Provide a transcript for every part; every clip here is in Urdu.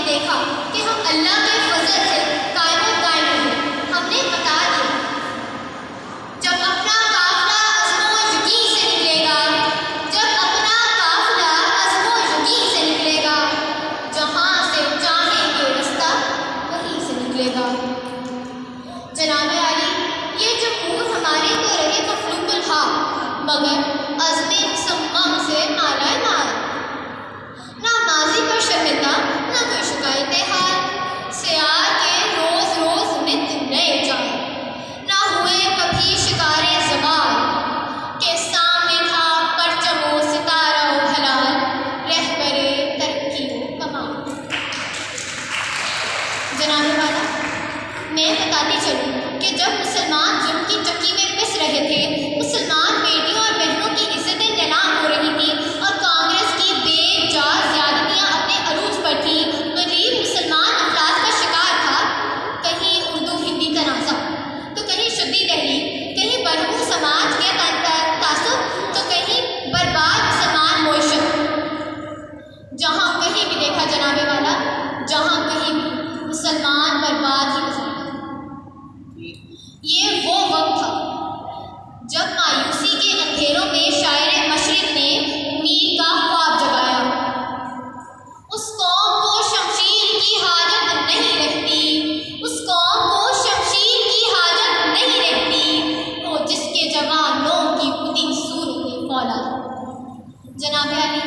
نے دیکھا کہ ہم اللہ کے فضل سے قائم و دائم ہیں، ہم نے بتا دیا جب اپنا قافلہ عزم و یقین سے نکلے گا، جب اپنا قافلہ عزم و یقین سے نکلے گا، جہاں سے چاہیں گے رستہ وہیں سے نکلے گا۔ جناب عالی، یہ جمہور ہمارے تو رہے مخلوق الحق، مگر عزم مصمم سے اعلیٰ نہ ماضی پر شرمندہ، نہ کوئی شکایت حال، سیار کے روز روز نت نئے جان، نہ ہوئے کبھی شکار زوال، کے سامنے تھا پرچم و ستارہ و ہلال، رہبر ترقی و کمال۔ جناب والا، میں بتاتی چلوں کہ جب مسلمان ظلم کی چکی میں پس رہے تھے، مسلمان بیٹیوں اور بہنوں کی عزتیں نیلام ہو رہی تھیں اور کانگریس کی بے جا زیادتیاں اپنے عروج پر تھیں، غریب مسلمان افلاس کا شکار تھا، کہیں اردو ہندی تنازع تو کہیں شدی تحریک، کہیں برہم سماج کے تعصب تو کہیں برباد مسلمان معیشت۔ جہاں کہیں بھی دیکھا جناب والا، جہاں کہیں بھی مسلمان برباد ہی نظر آئے۔ یہ وہ وقت تھا جب مایوسی کے اندھیروں میں شاعر مشرق نے امید کا خواب جگایا۔ اس قوم کو شمشیر کی حاجت نہیں رہتی، اس قوم کو شمشیر کی حاجت نہیں رہتی، وہ جس کے جوانوں کی خودی صورت فولاد۔ جناب عالی،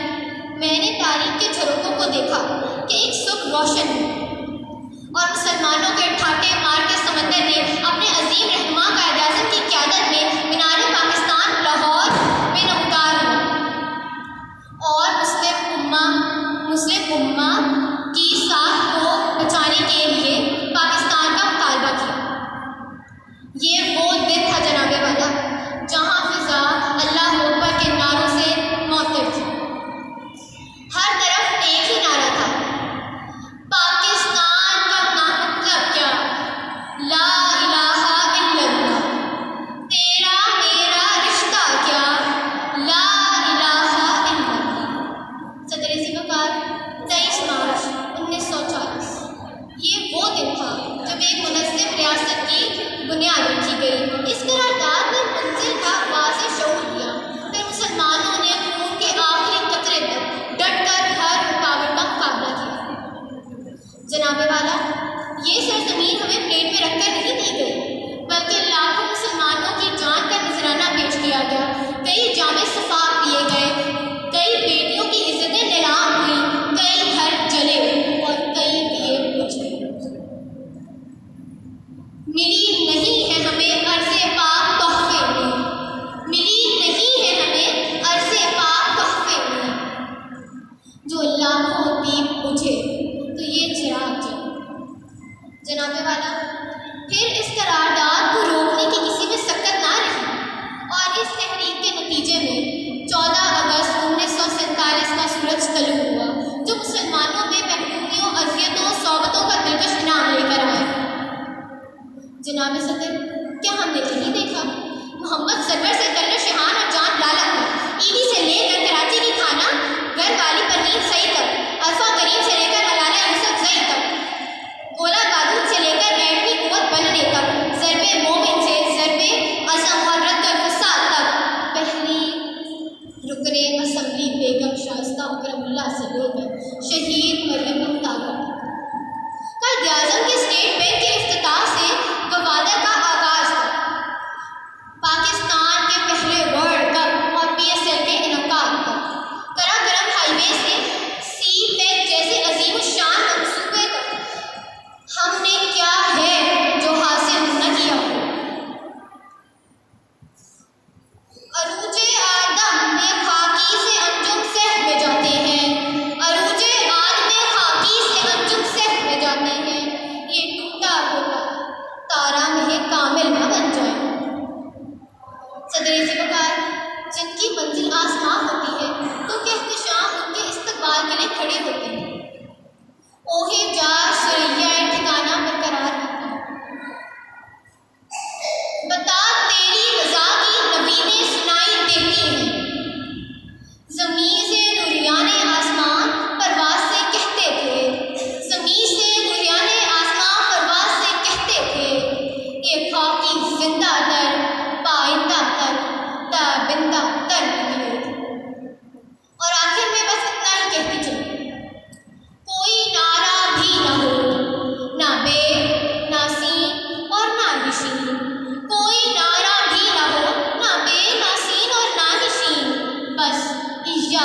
میں نے تاریخ کے جھروکوں کو دیکھا کہ ایک صبح روشن ہے اور مسلمانوں کے ٹھاٹے مار کے سمندر نے اپنے عظیم رہنما قائد-اعظم کی قیادت میں مینار پاکستان لاہور میں نمودار ہوا اور مسلم امہ کی ساکھ کو بچانے کے لیے پاکستان کا مطالبہ کیا۔ یہ وہ دن تھا جناب والا جہاں فضا اللہ اکبر کے نعروں سے معطر تھی۔ ہر طرف ایک ہی نعرہ تھا، پاکستان کا مطلب کیا، لا الہ الا اللہ، تیرا میرا رشتہ کیا، لا الہ الا اللہ۔ صدر ذوالفقار 23 مارچ 1940۔ یہ وہ دن تھا جب ایک منظم ریاست کی بنیاد رکھی گئی۔ اس قرارداد نے منزل کا واضح شعور دیا، پھر مسلمانوں نے خون کے آخری قطرے تک ڈٹ کر ہر رکاوٹ کا مقابلہ کیا۔ جناب والا، یہ سرزمین ہمیں پلیٹ میں رکھ کر نہیں دی گئی، بلکہ لاکھوں مسلمانوں کی جان کا نذرانہ پیش کیا گیا۔ کئی جام صفا پیے گئے، کئی بیٹیوں کی عزتیں نیلام ہوئیں، کئی گھر جلے اور کئی دیے بجھے۔ ملی نہیں ہے ہمیں عرض پاک تحفے میں، ملی نہیں ہے ہمیں عرض پاک تحفے میں، جو لاکھوں دیپ بجھے تو یہ چراغ جلے۔ جناب والا، پھر اس قرارداد کو روکنے کی کسی میں سکت نہ رہی اور اس تحریک کے نتیجے میں 14 اگست 1947 کا سورج طلوع ہوا، جو مسلمانوں میں محرومیوں، اذیتوں، صعوبتوں کا دلکش انعام لے کر آیا۔ جناب صدر، کیا ہم نے نہیں دیکھا محمد سرور سے کلر شہان اور جان لالا تک، ایڈی سے لے کر کراچی کی کھانا گھر والی پروین سعید تک، عرفہ کریم سے لے کر مولانا یوسف زئی تک، گولا بارود سے لے کر ایٹمی قوت بننے تک، ضرب مومن سے ضرب عزم اور رد الفساد تک، پہلی رکن اسمبلی بیگم شائستہ اکرم اللہ سے لے کر شہید مریم مختار تک، قائد-اعظم کے اسٹیٹ بینک کے افتتاح سے گوادر کا آغاز تک، پاکستان کے پہلے ورلڈ کپ اور PSL کے انعقاد تک، قراقرم ہائی وے سے سی پیک جیسے عظیم الشان منصوبے تک، ہم نے کیا ہے جو حاصل نہ کیا ہو۔ عروج آدم میں خاکی سے انجم صحب میں جاتے ہیں، عروج آدم میں خاکی سے انجم صحب میں جاتے ہیں، یہ ٹوٹا ہوتا تارا میں کامل نہ بن جائے۔ صدر ذوالفقار، جن کی منزل آسمان ہوتی ہے تو کہکشاں ان کے استقبال کے لیے کھڑے ہوتے ہیں، اوہے جا سریا ٹھکانہ برقرار رہتا ہے۔ بتا تیری رضا کی نویدیں سنائی دیتی ہیں، زمین سے نوریان آسمان پرواز سے کہتے تھے، زمین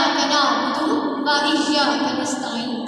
إياك نعبد وإياك نستعين